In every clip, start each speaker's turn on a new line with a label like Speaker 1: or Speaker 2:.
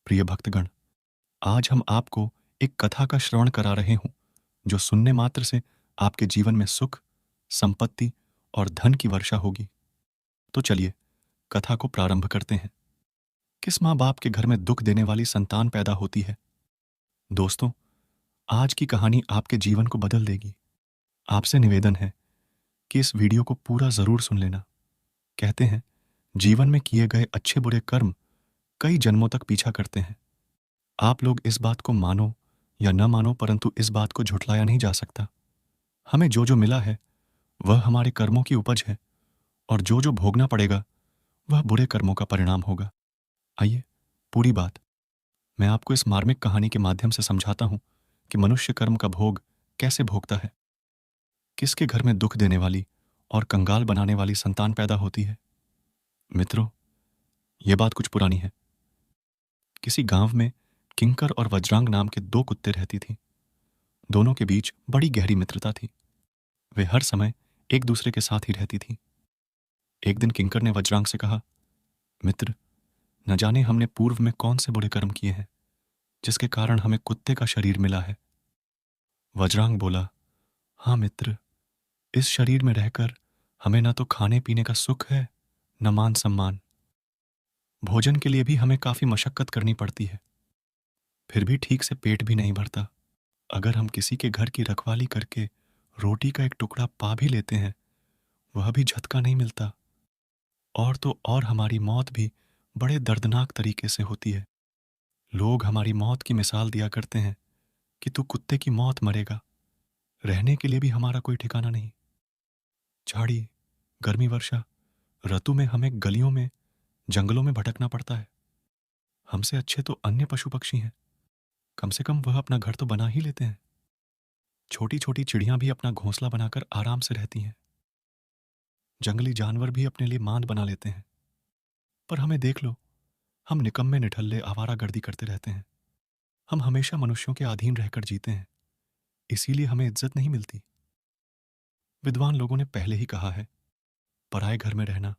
Speaker 1: प्रिय भक्तगण, आज हम आपको एक कथा का श्रवण करा रहे हूं जो सुनने मात्र से आपके जीवन में सुख, संपत्ति और धन की वर्षा होगी। तो चलिए कथा को प्रारंभ करते हैं। किस माँ बाप के घर में दुख देने वाली संतान पैदा होती है? दोस्तों, आज की कहानी आपके जीवन को बदल देगी। आपसे निवेदन है कि इस वीडियो को पूरा जरूर सुन लेना। कहते हैं, जीवन में किए गए अच्छे बुरे कर्म कई जन्मों तक पीछा करते हैं। आप लोग इस बात को मानो या न मानो, परंतु इस बात को झुठलाया नहीं जा सकता। हमें जो जो मिला है वह हमारे कर्मों की उपज है, और जो जो भोगना पड़ेगा वह बुरे कर्मों का परिणाम होगा। आइए पूरी बात मैं आपको इस मार्मिक कहानी के माध्यम से समझाता हूं कि मनुष्य कर्म का भोग कैसे भोगता है। किसके घर में दुख देने वाली और कंगाल बनाने वाली संतान पैदा होती है? मित्रों, यह बात कुछ पुरानी है। किसी गांव में किंकर और वज्रांग नाम के दो कुत्ते रहती थीं। दोनों के बीच बड़ी गहरी मित्रता थी। वे हर समय एक दूसरे के साथ ही रहती थीं। एक दिन किंकर ने वज्रांग से कहा, मित्र, न जाने हमने पूर्व में कौन से बुरे कर्म किए हैं जिसके कारण हमें कुत्ते का शरीर मिला है। वज्रांग बोला, हाँ मित्र, इस शरीर में रहकर हमें न तो खाने पीने का सुख है, न मान सम्मान। भोजन के लिए भी हमें काफी मशक्कत करनी पड़ती है, फिर भी ठीक से पेट भी नहीं भरता। अगर हम किसी के घर की रखवाली करके रोटी का एक टुकड़ा पा भी लेते हैं, वह भी झटका नहीं मिलता। और तो और हमारी मौत भी बड़े दर्दनाक तरीके से होती है। लोग हमारी मौत की मिसाल दिया करते हैं कि तू कुत्ते की मौत मरेगा। रहने के लिए भी हमारा कोई ठिकाना नहीं। झाड़ी, गर्मी, वर्षा ऋतु में हमें गलियों में, जंगलों में भटकना पड़ता है। हमसे अच्छे तो अन्य पशु पक्षी हैं, कम से कम वह अपना घर तो बना ही लेते हैं। छोटी छोटी चिड़ियां भी अपना घोंसला बनाकर आराम से रहती हैं। जंगली जानवर भी अपने लिए मांद बना लेते हैं। पर हमें देख लो, हम निकम्मे निठल्ले आवारागर्दी करते रहते हैं। हम हमेशा मनुष्यों के अधीन रहकर जीते हैं, इसीलिए हमें इज्जत नहीं मिलती। विद्वान लोगों ने पहले ही कहा है, पराए घर में रहना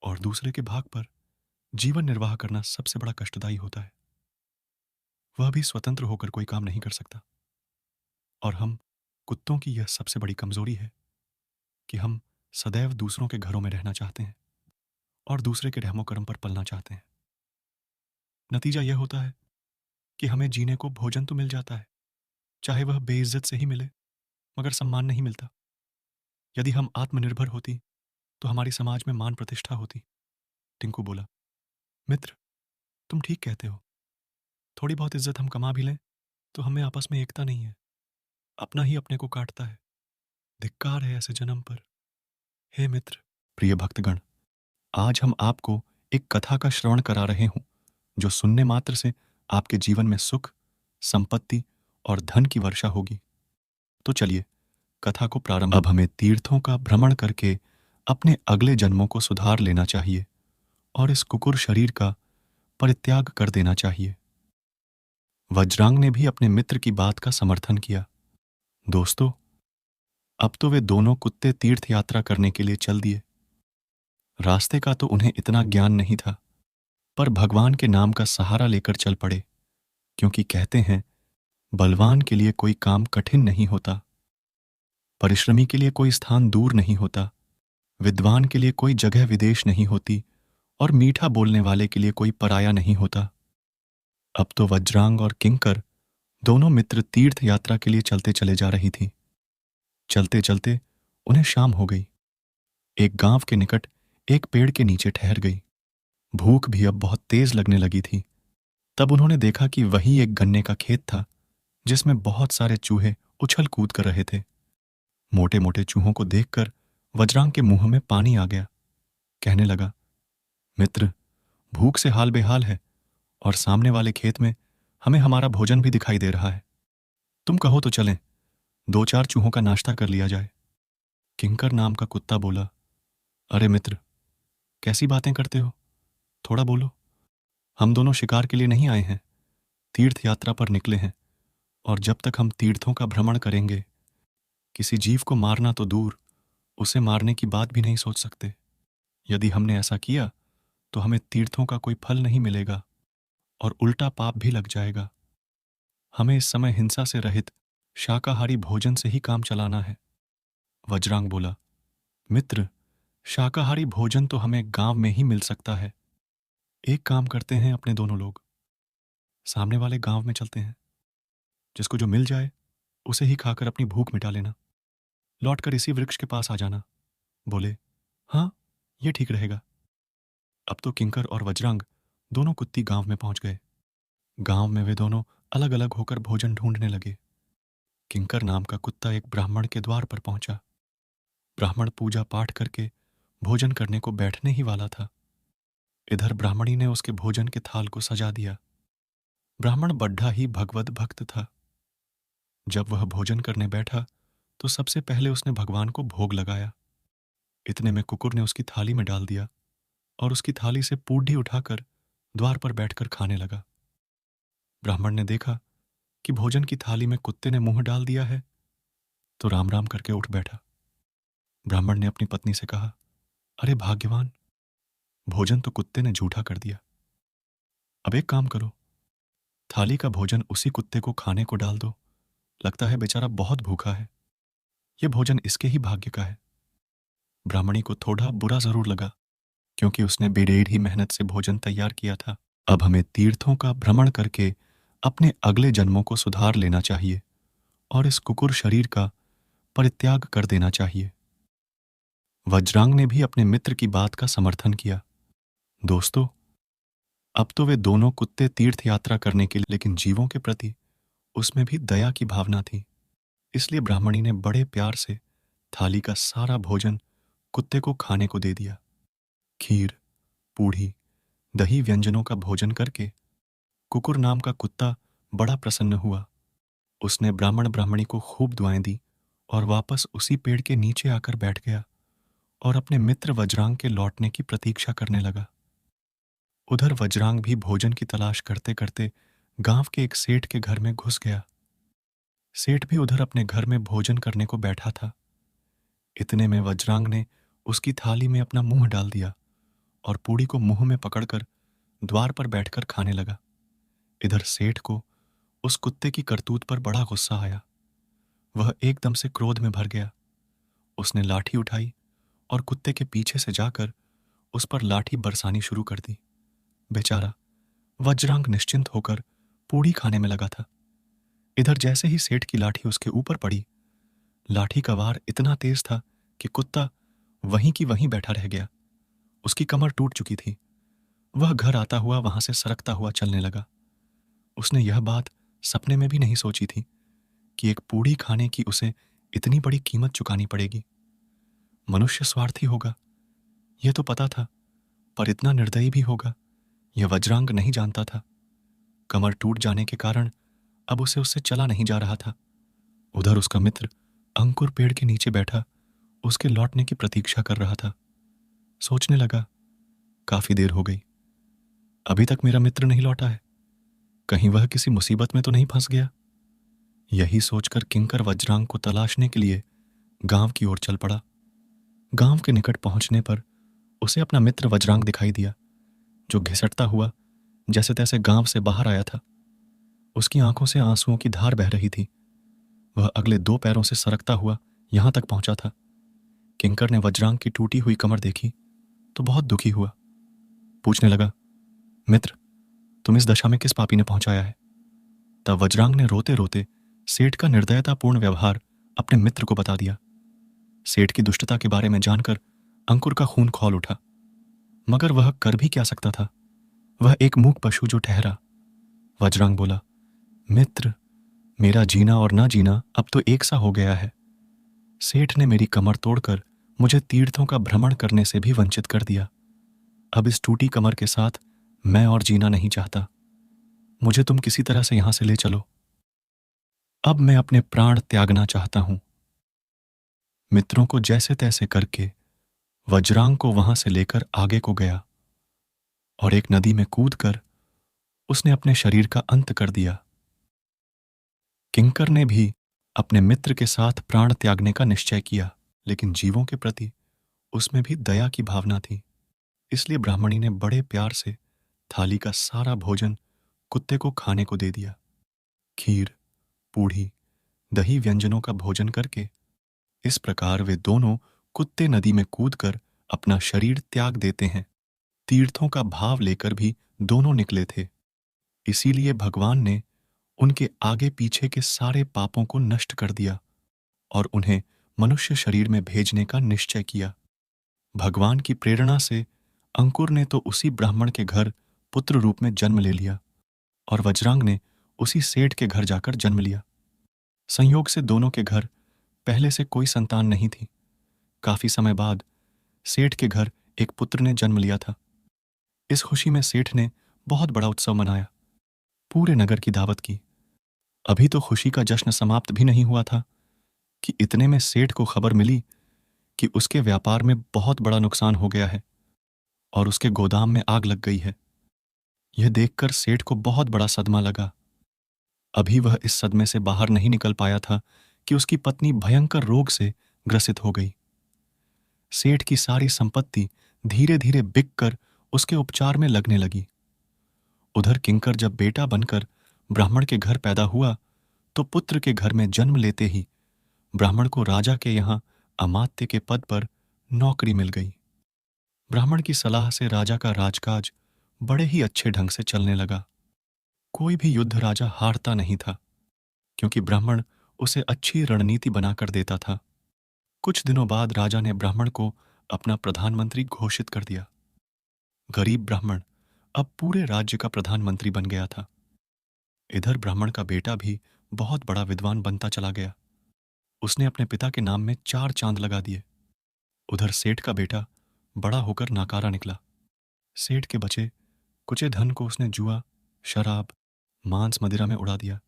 Speaker 1: और दूसरे के भाग पर जीवन निर्वाह करना सबसे बड़ा कष्टदायी होता है। वह भी स्वतंत्र होकर कोई काम नहीं कर सकता। और हम कुत्तों की यह सबसे बड़ी कमजोरी है कि हम सदैव दूसरों के घरों में रहना चाहते हैं और दूसरे के रहमो करम पर पलना चाहते हैं। नतीजा यह होता है कि हमें जीने को भोजन तो मिल जाता है, चाहे वह बेइज्जत से ही मिले, मगर सम्मान नहीं मिलता। यदि हम आत्मनिर्भर होती तो हमारी समाज में मान प्रतिष्ठा होती। टिंकू बोला, मित्र, तुम ठीक कहते हो। थोड़ी बहुत इज्जत हम कमा भी लें तो हमें आपस में एकता नहीं है। अपना ही अपने को काटता है। धिक्कार है ऐसे जन्म पर। हे मित्र। प्रिय भक्तगण, आज हम आपको एक कथा का श्रवण करा रहे हूं जो सुनने मात्र से आपके जीवन में सुख, संपत्ति और धन की वर्षा होगी। तो चलिए कथा को प्रारंभ। अब हमें तीर्थों का भ्रमण करके अपने अगले जन्मों को सुधार लेना चाहिए और इस कुकुर शरीर का परित्याग कर देना चाहिए। वज्रांग ने भी अपने मित्र की बात का समर्थन किया। दोस्तों, अब तो वे दोनों कुत्ते तीर्थ यात्रा करने के लिए चल दिए। रास्ते का तो उन्हें इतना ज्ञान नहीं था, पर भगवान के नाम का सहारा लेकर चल पड़े, क्योंकि कहते हैं, बलवान के लिए कोई काम कठिन नहीं होता, परिश्रमी के लिए कोई स्थान दूर नहीं होता, विद्वान के लिए कोई जगह विदेश नहीं होती, और मीठा बोलने वाले के लिए कोई पराया नहीं होता। अब तो वज्रांग और किंकर दोनों मित्र तीर्थ यात्रा के लिए चलते चले जा रही थी। चलते चलते उन्हें शाम हो गई। एक गांव के निकट एक पेड़ के नीचे ठहर गई। भूख भी अब बहुत तेज लगने लगी थी। तब उन्होंने देखा कि वही एक गन्ने का खेत था जिसमें बहुत सारे चूहे उछल कूद कर रहे थे। मोटे मोटे चूहों को देखकर वज्रांग के मुंह में पानी आ गया। कहने लगा, मित्र, भूख से हाल बेहाल है और सामने वाले खेत में हमें हमारा भोजन भी दिखाई दे रहा है। तुम कहो तो चलें, दो चार चूहों का नाश्ता कर लिया जाए। किंकर नाम का कुत्ता बोला, अरे मित्र, कैसी बातें करते हो, थोड़ा बोलो। हम दोनों शिकार के लिए नहीं आए हैं, तीर्थ यात्रा पर निकले हैं, और जब तक हम तीर्थों का भ्रमण करेंगे किसी जीव को मारना तो दूर, उसे मारने की बात भी नहीं सोच सकते। यदि हमने ऐसा किया तो हमें तीर्थों का कोई फल नहीं मिलेगा। और उल्टा पाप भी लग जाएगा। हमें इस समय हिंसा से रहित शाकाहारी भोजन से ही काम चलाना है। वज्रांग बोला, मित्र, शाकाहारी भोजन तो हमें गांव में ही मिल सकता है। एक काम करते हैं, अपने दोनों लोग सामने वाले गांव में चलते हैं। जिसको जो मिल जाए उसे ही खाकर अपनी भूख मिटा लेना। लौटकर इसी वृक्ष के पास आ जाना। बोले, हाँ, ये ठीक रहेगा। अब तो किंकर और वज्रांग दोनों कुत्ती गांव में पहुंच गए। गांव में वे दोनों अलग अलग होकर भोजन ढूंढने लगे। किंकर नाम का कुत्ता एक ब्राह्मण के द्वार पर पहुंचा। ब्राह्मण पूजा पाठ करके भोजन करने को बैठने ही वाला था। इधर ब्राह्मणी ने उसके भोजन के थाल को सजा दिया। ब्राह्मण बड्ढा ही भगवत भक्त था। जब वह भोजन करने बैठा तो सबसे पहले उसने भगवान को भोग लगाया। इतने में कुकुर ने उसकी थाली में डाल दिया और उसकी थाली से पूढ़ी उठाकर द्वार पर बैठकर खाने लगा। ब्राह्मण ने देखा कि भोजन की थाली में कुत्ते ने मुंह डाल दिया है, तो राम राम करके उठ बैठा। ब्राह्मण ने अपनी पत्नी से कहा, अरे भाग्यवान, भोजन तो कुत्ते ने झूठा कर दिया। अब एक काम करो, थाली का भोजन उसी कुत्ते को खाने को डाल दो। लगता है बेचारा बहुत भूखा है। यह भोजन इसके ही भाग्य का है। ब्राह्मणी को थोड़ा बुरा जरूर लगा, क्योंकि उसने बेडेर ही मेहनत से भोजन तैयार किया था। अब हमें तीर्थों का भ्रमण करके अपने अगले जन्मों को सुधार लेना चाहिए और इस कुकुर शरीर का परित्याग कर देना चाहिए। वज्रांग ने भी अपने मित्र की बात का समर्थन किया। दोस्तों, अब तो वे दोनों कुत्ते तीर्थ यात्रा करने के लिए, लेकिन जीवों के प्रति उसमें भी दया की भावना थी। इसलिए ब्राह्मणी ने बड़े प्यार से थाली का सारा भोजन कुत्ते को खाने को दे दिया। खीर, पूड़ी, दही व्यंजनों का भोजन करके कुकुर नाम का कुत्ता बड़ा प्रसन्न हुआ। उसने ब्राह्मण ब्राह्मणी को खूब दुआएं दी और वापस उसी पेड़ के नीचे आकर बैठ गया और अपने मित्र वज्रांग के लौटने की प्रतीक्षा करने लगा। उधर वज्रांग भी भोजन की तलाश करते करते गांव के एक सेठ के घर में घुस गया। सेठ भी उधर अपने घर में भोजन करने को बैठा था। इतने में वज्रांग ने उसकी थाली में अपना मुंह डाल दिया और पूड़ी को मुंह में पकड़कर द्वार पर बैठकर खाने लगा। इधर सेठ को उस कुत्ते की करतूत पर बड़ा गुस्सा आया। वह एकदम से क्रोध में भर गया। उसने लाठी उठाई और कुत्ते के पीछे से जाकर उस पर लाठी बरसानी शुरू कर दी। बेचारा वज्रांग निश्चिंत होकर पूड़ी खाने में लगा था। इधर जैसे ही सेठ की लाठी उसके ऊपर पड़ी, लाठी का वार इतना तेज था कि कुत्ता वहीं की वहीं बैठा रह गया। उसकी कमर टूट चुकी थी। वह घर आता हुआ वहां से सरकता हुआ चलने लगा। उसने यह बात सपने में भी नहीं सोची थी कि एक पूड़ी खाने की उसे इतनी बड़ी कीमत चुकानी पड़ेगी। मनुष्य स्वार्थी होगा, यह तो पता था, पर इतना निर्दयी भी होगा, यह वज्रांग नहीं जानता था। कमर टूट जाने के कारण अब उसे उससे चला नहीं जा रहा था। उधर उसका मित्र अंकुर पेड़ के नीचे बैठा उसके लौटने की प्रतीक्षा कर रहा था। सोचने लगा, काफी देर हो गई, अभी तक मेरा मित्र नहीं लौटा है। कहीं वह किसी मुसीबत में तो नहीं फंस गया। यही सोचकर किंकर वज्रांग को तलाशने के लिए गांव की ओर चल पड़ा। गांव के निकट पहुंचने पर उसे अपना मित्र वज्रांग दिखाई दिया, जो घिसटता हुआ जैसे तैसे गांव से बाहर आया था। उसकी आंखों से आंसुओं की धार बह रही थी। वह अगले 2 पैरों से सरकता हुआ यहां तक पहुंचा था। किंकर ने वज्रांग की टूटी हुई कमर देखी तो बहुत दुखी हुआ। पूछने लगा, मित्र, तुम इस दशा में किस पापी ने पहुंचाया है? तब वज्रांग ने रोते रोते सेठ का निर्दयतापूर्ण व्यवहार अपने मित्र को बता दिया। सेठ की दुष्टता के बारे में जानकर अंकुर का खून खौल उठा, मगर वह कर भी क्या सकता था? वह एक मूक पशु जो ठहरा। वज्रांग बोला, मित्र, मेरा जीना और ना जीना अब तो एक सा हो गया है। सेठ ने मेरी कमर तोड़कर मुझे तीर्थों का भ्रमण करने से भी वंचित कर दिया। अब इस टूटी कमर के साथ मैं और जीना नहीं चाहता। मुझे तुम किसी तरह से यहां से ले चलो। अब मैं अपने प्राण त्यागना चाहता हूं। मित्रों को जैसे तैसे करके वज्रांग को वहां से लेकर आगे को गया और एक नदी में कूदकर उसने अपने शरीर का अंत कर दिया। किंकर ने भी अपने मित्र के साथ प्राण त्यागने का निश्चय किया, लेकिन जीवों के प्रति उसमें भी दया की भावना थी। इसलिए ब्राह्मणी ने बड़े प्यार से थाली का सारा भोजन कुत्ते को खाने को दे दिया। खीर, पूड़ी, दही व्यंजनों का भोजन करके इस प्रकार वे दोनों कुत्ते नदी में कूदकर अपना शरीर त्याग देते हैं। तीर्थों का भाव लेकर भी दोनों निकले थे। इसीलिए भगवान ने उनके आगे पीछे के सारे पापों को नष्ट कर दिया और उन्हें मनुष्य शरीर में भेजने का निश्चय किया। भगवान की प्रेरणा से अंकुर ने तो उसी ब्राह्मण के घर पुत्र रूप में जन्म ले लिया और वज्रांग ने उसी सेठ के घर जाकर जन्म लिया। संयोग से दोनों के घर पहले से कोई संतान नहीं थी। काफी समय बाद सेठ के घर एक पुत्र ने जन्म लिया था। इस खुशी में सेठ ने बहुत बड़ा उत्सव मनाया, पूरे नगर की दावत की। अभी तो खुशी का जश्न समाप्त भी नहीं हुआ था कि इतने में सेठ को खबर मिली कि उसके व्यापार में बहुत बड़ा नुकसान हो गया है और उसके गोदाम में आग लग गई है। यह देखकर सेठ को बहुत बड़ा सदमा लगा। अभी वह इस सदमे से बाहर नहीं निकल पाया था कि उसकी पत्नी भयंकर रोग से ग्रसित हो गई। सेठ की सारी संपत्ति धीरे धीरे बिककर उसके उपचार में लगने लगी। उधर किंकर जब बेटा बनकर ब्राह्मण के घर पैदा हुआ तो पुत्र के घर में जन्म लेते ही ब्राह्मण को राजा के यहां अमात्य के पद पर नौकरी मिल गई। ब्राह्मण की सलाह से राजा का राजकाज बड़े ही अच्छे ढंग से चलने लगा। कोई भी युद्ध राजा हारता नहीं था, क्योंकि ब्राह्मण उसे अच्छी रणनीति बनाकर देता था। कुछ दिनों बाद राजा ने ब्राह्मण को अपना प्रधानमंत्री घोषित कर दिया। गरीब ब्राह्मण अब पूरे राज्य का प्रधानमंत्री बन गया था। इधर ब्राह्मण का बेटा भी बहुत बड़ा विद्वान बनता चला गया। उसने अपने पिता के नाम में 4 चांद लगा दिए। उधर सेठ का बेटा बड़ा होकर नाकारा निकला। सेठ के बचे कुचे धन को उसने जुआ, शराब, मांस मदिरा में उड़ा दिया।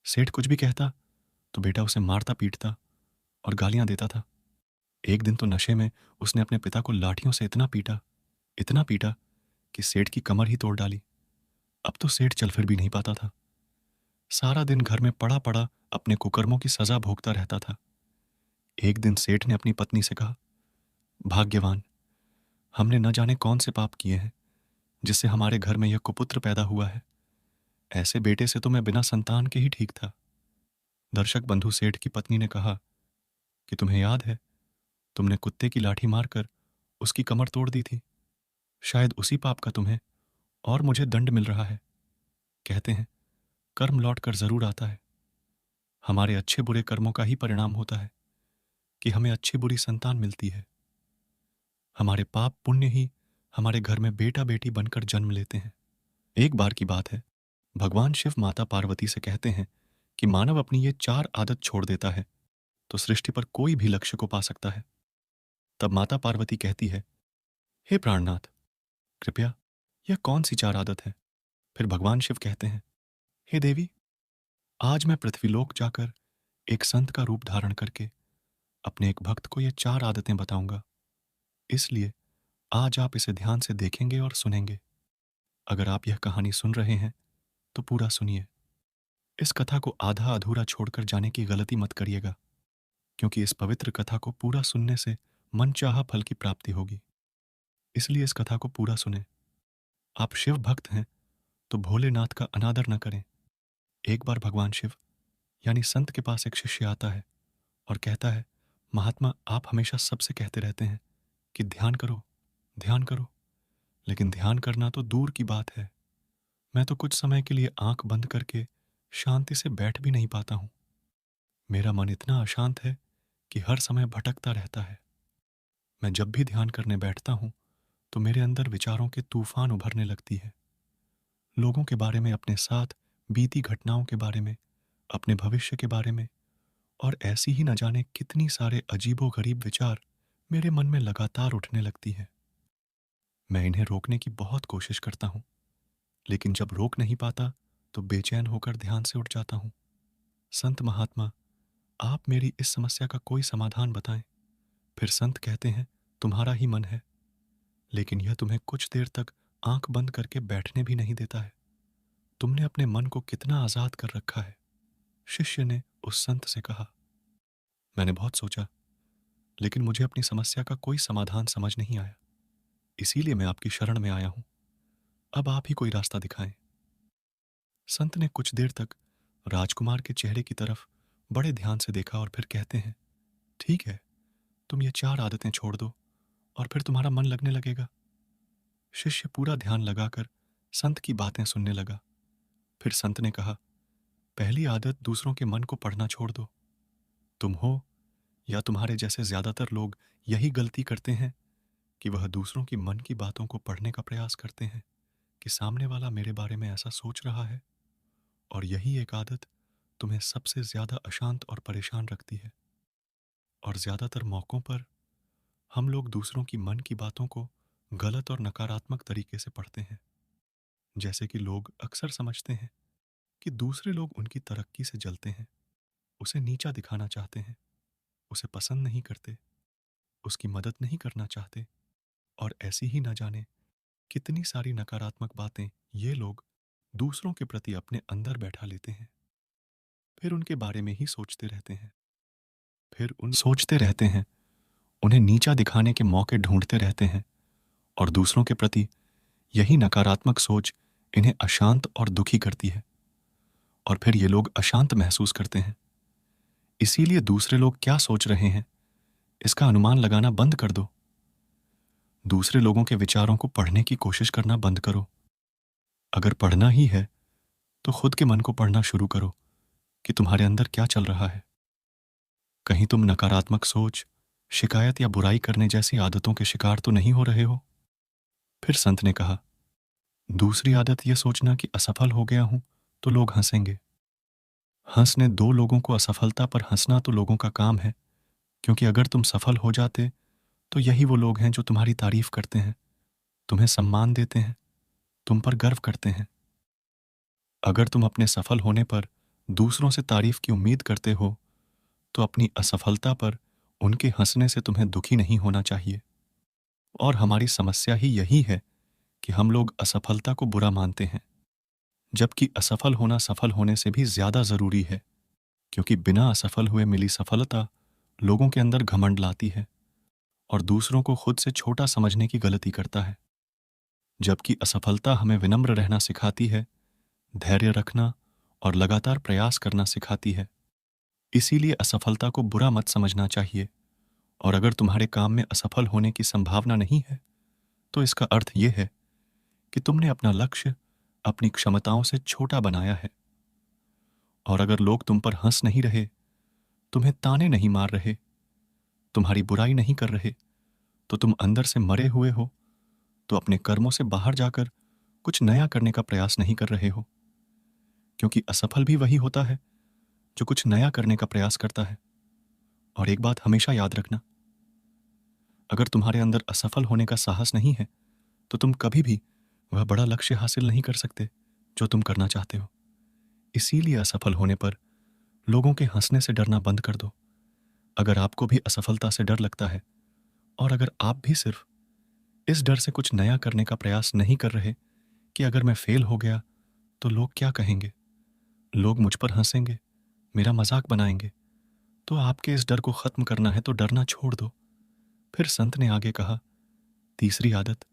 Speaker 1: सेठ कुछ भी कहता तो बेटा उसे मारता पीटता और गालियां देता था। एक दिन तो नशे में उसने अपने पिता को लाठियों से इतना पीटा कि सेठ की कमर ही तोड़ डाली। अब तो सेठ चल फिर भी नहीं पाता था। सारा दिन घर में पड़ा पड़ा अपने कुकर्मों की सजा भोगता रहता था। एक दिन सेठ ने अपनी पत्नी से कहा, भाग्यवान, हमने न जाने कौन से पाप किए हैं जिससे हमारे घर में यह कुपुत्र पैदा हुआ है। ऐसे बेटे से तो मैं बिना संतान के ही ठीक था। दर्शक बंधु सेठ की पत्नी ने कहा कि तुम्हें याद है, तुमने कुत्ते की लाठी मारकर उसकी कमर तोड़ दी थी। शायद उसी पाप का तुम्हें और मुझे दंड मिल रहा है। कहते हैं कर्म लौट कर जरूर आता है। हमारे अच्छे बुरे कर्मों का ही परिणाम होता है कि हमें अच्छी बुरी संतान मिलती है। हमारे पाप पुण्य ही हमारे घर में बेटा बेटी बनकर जन्म लेते हैं। एक बार की बात है, भगवान शिव माता पार्वती से कहते हैं कि मानव अपनी ये 4 आदत छोड़ देता है तो सृष्टि पर कोई भी लक्ष्य को पा सकता है। तब माता पार्वती कहती है, हे प्राणनाथ, कृपया यह कौन सी 4 आदत है? फिर भगवान शिव कहते हैं, हे देवी, आज मैं पृथ्वीलोक जाकर एक संत का रूप धारण करके अपने एक भक्त को ये 4 आदतें बताऊंगा। इसलिए आज आप इसे ध्यान से देखेंगे और सुनेंगे। अगर आप यह कहानी सुन रहे हैं तो पूरा सुनिए। इस कथा को आधा अधूरा छोड़कर जाने की गलती मत करिएगा, क्योंकि इस पवित्र कथा को पूरा सुनने से मनचाहा फल की प्राप्ति होगी। इसलिए इस कथा को पूरा सुने। आप शिव भक्त हैं तो भोलेनाथ का अनादर न करें। एक बार भगवान शिव यानी संत के पास एक शिष्य आता है और कहता है, महात्मा, आप हमेशा सबसे कहते रहते हैं कि ध्यान करो, ध्यान करो, लेकिन ध्यान करना तो दूर की बात है। मैं तो कुछ समय के लिए आंख बंद करके शांति से बैठ भी नहीं पाता हूं। मेरा मन इतना अशांत है कि हर समय भटकता रहता है। मैं जब भी ध्यान करने बैठता हूं तो मेरे अंदर विचारों के तूफान उभरने लगती है। लोगों के बारे में, अपने साथ बीती घटनाओं के बारे में, अपने भविष्य के बारे में, और ऐसी ही न जाने कितनी सारे अजीबो गरीब विचार मेरे मन में लगातार उठने लगती है। मैं इन्हें रोकने की बहुत कोशिश करता हूं, लेकिन जब रोक नहीं पाता तो बेचैन होकर ध्यान से उठ जाता हूं। संत महात्मा, आप मेरी इस समस्या का कोई समाधान बताएं। फिर संत कहते हैं, तुम्हारा ही मन है, लेकिन यह तुम्हें कुछ देर तक आंख बंद करके बैठने भी नहीं देता है। तुमने अपने मन को कितना आजाद कर रखा है। शिष्य ने उस संत से कहा। मैंने बहुत सोचा, लेकिन मुझे अपनी समस्या का कोई समाधान समझ नहीं आया। इसीलिए मैं आपकी शरण में आया हूं। अब आप ही कोई रास्ता दिखाएं। संत ने कुछ देर तक राजकुमार के चेहरे की तरफ बड़े ध्यान से देखा और फिर कहते हैं, ठीक है, तुम ये 4 आदतें छोड़ दो और फिर तुम्हारा मन लगने लगेगा। शिष्य पूरा ध्यान लगाकर संत की बातें सुनने लगा। फिर संत ने कहा, पहली आदत दूसरों के मन को पढ़ना छोड़ दो। तुम हो या तुम्हारे जैसे ज्यादातर लोग यही गलती करते हैं कि वह दूसरों की मन की बातों को पढ़ने का प्रयास करते हैं कि सामने वाला मेरे बारे में ऐसा सोच रहा है, और यही एक आदत तुम्हें सबसे ज्यादा अशांत और परेशान रखती है। और ज्यादातर मौकों पर हम लोग दूसरों की मन की बातों को गलत और नकारात्मक तरीके से पढ़ते हैं। जैसे कि लोग अक्सर समझते हैं कि दूसरे लोग उनकी तरक्की से जलते हैं, उसे नीचा दिखाना चाहते हैं, उसे पसंद नहीं करते, उसकी मदद नहीं करना चाहते, और ऐसी ही न जाने कितनी सारी नकारात्मक बातें ये लोग दूसरों के प्रति अपने अंदर बैठा लेते हैं। फिर उनके बारे में ही सोचते रहते हैं, फिर उन सोचते रहते हैं, उन्हें नीचा दिखाने के मौके ढूंढते रहते हैं, और दूसरों के प्रति यही नकारात्मक सोच इन्हें अशांत और दुखी करती है, और फिर ये लोग अशांत महसूस करते हैं। इसीलिए दूसरे लोग क्या सोच रहे हैं इसका अनुमान लगाना बंद कर दो। दूसरे लोगों के विचारों को पढ़ने की कोशिश करना बंद करो। अगर पढ़ना ही है तो खुद के मन को पढ़ना शुरू करो कि तुम्हारे अंदर क्या चल रहा है। कहीं तुम नकारात्मक सोच, शिकायत या बुराई करने जैसी आदतों के शिकार तो नहीं हो रहे हो। फिर संत ने कहा, दूसरी आदत यह सोचना कि असफल हो गया हूं तो लोग हंसेंगे। हंसने दो लोगों को असफलता पर हंसना तो लोगों का काम है, क्योंकि अगर तुम सफल हो जाते तो यही वो लोग हैं जो तुम्हारी तारीफ करते हैं, तुम्हें सम्मान देते हैं, तुम पर गर्व करते हैं। अगर तुम अपने सफल होने पर दूसरों से तारीफ की उम्मीद करते हो तो अपनी असफलता पर उनके हंसने से तुम्हें दुखी नहीं होना चाहिए। और हमारी समस्या ही यही है कि हम लोग असफलता को बुरा मानते हैं, जबकि असफल होना सफल होने से भी ज्यादा जरूरी है, क्योंकि बिना असफल हुए मिली सफलता लोगों के अंदर घमंड लाती है और दूसरों को खुद से छोटा समझने की गलती करता है। जबकि असफलता हमें विनम्र रहना सिखाती है, धैर्य रखना और लगातार प्रयास करना सिखाती है। इसीलिए असफलता को बुरा मत समझना चाहिए, और अगर तुम्हारे काम में असफल होने की संभावना नहीं है तो इसका अर्थ यह है कि तुमने अपना लक्ष्य अपनी क्षमताओं से छोटा बनाया है। और अगर लोग तुम पर हंस नहीं रहे, तुम्हें ताने नहीं मार रहे, तुम्हारी बुराई नहीं कर रहे, तो तुम अंदर से मरे हुए हो, तो अपने कर्मों से बाहर जाकर कुछ नया करने का प्रयास नहीं कर रहे हो। क्योंकि असफल भी वही होता है जो कुछ नया करने का प्रयास करता है। और एक बात हमेशा याद रखना, अगर तुम्हारे अंदर असफल होने का साहस नहीं है तो तुम कभी भी वह बड़ा लक्ष्य हासिल नहीं कर सकते जो तुम करना चाहते हो। इसीलिए असफल होने पर लोगों के हंसने से डरना बंद कर दो। अगर आपको भी असफलता से डर लगता है, और अगर आप भी सिर्फ इस डर से कुछ नया करने का प्रयास नहीं कर रहे कि अगर मैं फेल हो गया तो लोग क्या कहेंगे, लोग मुझ पर हंसेंगे, मेरा मजाक बनाएंगे, तो आपके इस डर को खत्म करना है तो डरना छोड़ दो। फिर संत ने आगे कहा, तीसरी आदत,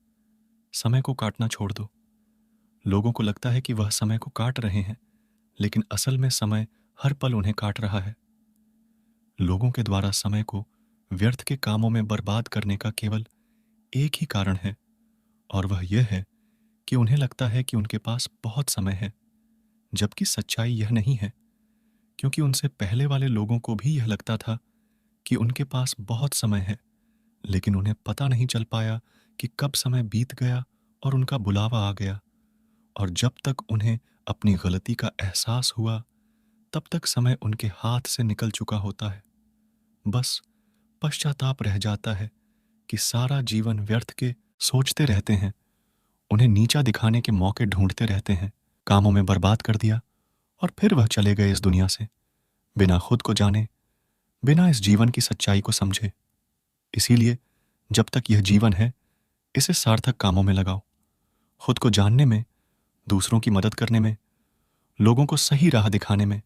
Speaker 1: समय को काटना छोड़ दो। लोगों को लगता है कि वह समय को काट रहे हैं, लेकिन असल में समय हर पल उन्हें काट रहा है। लोगों के द्वारा समय को व्यर्थ के कामों में बर्बाद करने का केवल एक ही कारण है, और वह यह है कि उन्हें लगता है कि उनके पास बहुत समय है, जबकि सच्चाई यह नहीं है। क्योंकि उनसे पहले वाले लोगों को भी यह लगता था कि उनके पास बहुत समय है, लेकिन उन्हें पता नहीं चल पाया कि कब समय बीत गया और उनका बुलावा आ गया। और जब तक उन्हें अपनी गलती का एहसास हुआ, तब तक समय उनके हाथ से निकल चुका होता है। बस पश्चाताप रह जाता है कि सारा जीवन व्यर्थ के सोचते रहते हैं, उन्हें नीचा दिखाने के मौके ढूंढते रहते हैं, कामों में बर्बाद कर दिया, और फिर वह चले गए इस दुनिया से, बिना खुद को जाने, बिना इस जीवन की सच्चाई को समझे। इसीलिए जब तक यह जीवन है, इसे सार्थक कामों में लगाओ। खुद को जानने में, दूसरों की मदद करने में, लोगों को सही राह दिखाने में,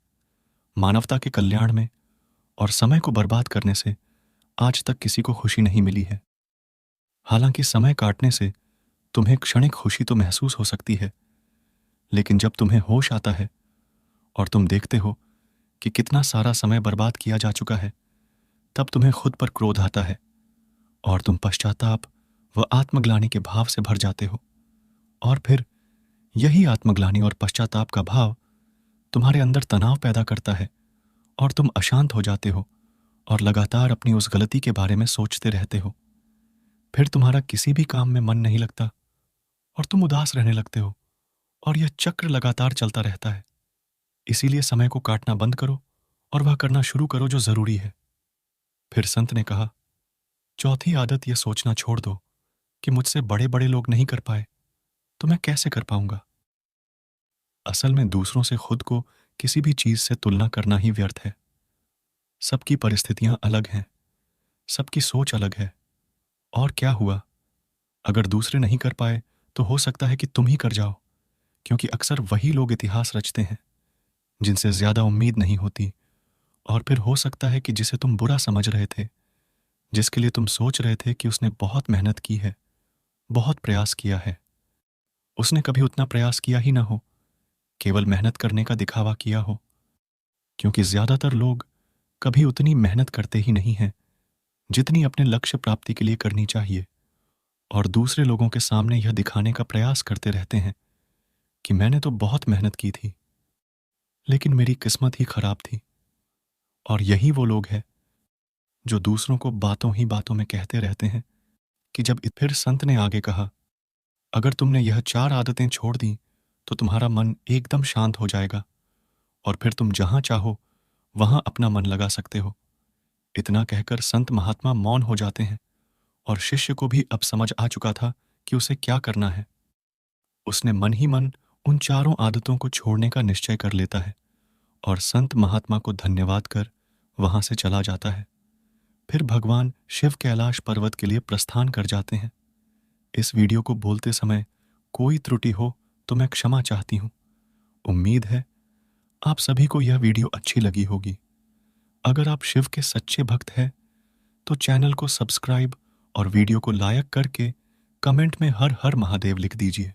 Speaker 1: मानवता के कल्याण में, और समय को बर्बाद करने से आज तक किसी को खुशी नहीं मिली है। हालांकि समय काटने से तुम्हें क्षणिक खुशी तो महसूस हो सकती है, लेकिन जब तुम्हें होश आता है और तुम देखते हो कि कितना सारा समय बर्बाद किया जा चुका है, तब तुम्हें खुद पर क्रोध आता है और तुम पश्चाताप व आत्मग्लानि के भाव से भर जाते हो। और फिर यही आत्मग्लानि और पश्चाताप का भाव तुम्हारे अंदर तनाव पैदा करता है और तुम अशांत हो जाते हो और लगातार अपनी उस गलती के बारे में सोचते रहते हो। फिर तुम्हारा किसी भी काम में मन नहीं लगता और तुम उदास रहने लगते हो और यह चक्र लगातार चलता रहता है। इसीलिए समय को काटना बंद करो और वह करना शुरू करो जो जरूरी है। फिर संत ने कहा, चौथी आदत यह सोचना छोड़ दो कि मुझसे बड़े बड़े लोग नहीं कर पाए तो मैं कैसे कर पाऊंगा। असल में दूसरों से खुद को किसी भी चीज से तुलना करना ही व्यर्थ है। सबकी परिस्थितियां अलग हैं, सबकी सोच अलग है। और क्या हुआ, अगर दूसरे नहीं कर पाए तो हो सकता है कि तुम ही कर जाओ, क्योंकि अक्सर वही लोग इतिहास रचते हैं जिनसे ज्यादा उम्मीद नहीं होती। और फिर हो सकता है कि जिसे तुम बुरा समझ रहे थे, जिसके लिए तुम सोच रहे थे कि उसने बहुत मेहनत की है, बहुत प्रयास किया है, उसने कभी उतना प्रयास किया ही ना हो, केवल मेहनत करने का दिखावा किया हो। क्योंकि ज्यादातर लोग कभी उतनी मेहनत करते ही नहीं हैं जितनी अपने लक्ष्य प्राप्ति के लिए करनी चाहिए, और दूसरे लोगों के सामने यह दिखाने का प्रयास करते रहते हैं कि मैंने तो बहुत मेहनत की थी, लेकिन मेरी किस्मत ही खराब थी। और यही वो लोग हैं जो दूसरों को बातों ही बातों में कहते रहते हैं कि जब फिर संत ने आगे कहा, अगर तुमने यह 4 आदतें छोड़ दी तो तुम्हारा मन एकदम शांत हो जाएगा और फिर तुम जहां चाहो वहां अपना मन लगा सकते हो। इतना कहकर संत महात्मा मौन हो जाते हैं और शिष्य को भी अब समझ आ चुका था कि उसे क्या करना है। उसने मन ही मन उन चारों आदतों को छोड़ने का निश्चय कर लेता है और संत महात्मा को धन्यवाद कर वहां से चला जाता है। फिर भगवान शिव कैलाश पर्वत के लिए प्रस्थान कर जाते हैं। इस वीडियो को बोलते समय कोई त्रुटि हो तो मैं क्षमा चाहती हूँ। उम्मीद है आप सभी को यह वीडियो अच्छी लगी होगी। अगर आप शिव के सच्चे भक्त हैं तो चैनल को सब्सक्राइब और वीडियो को लाइक करके कमेंट में हर हर महादेव लिख दीजिए।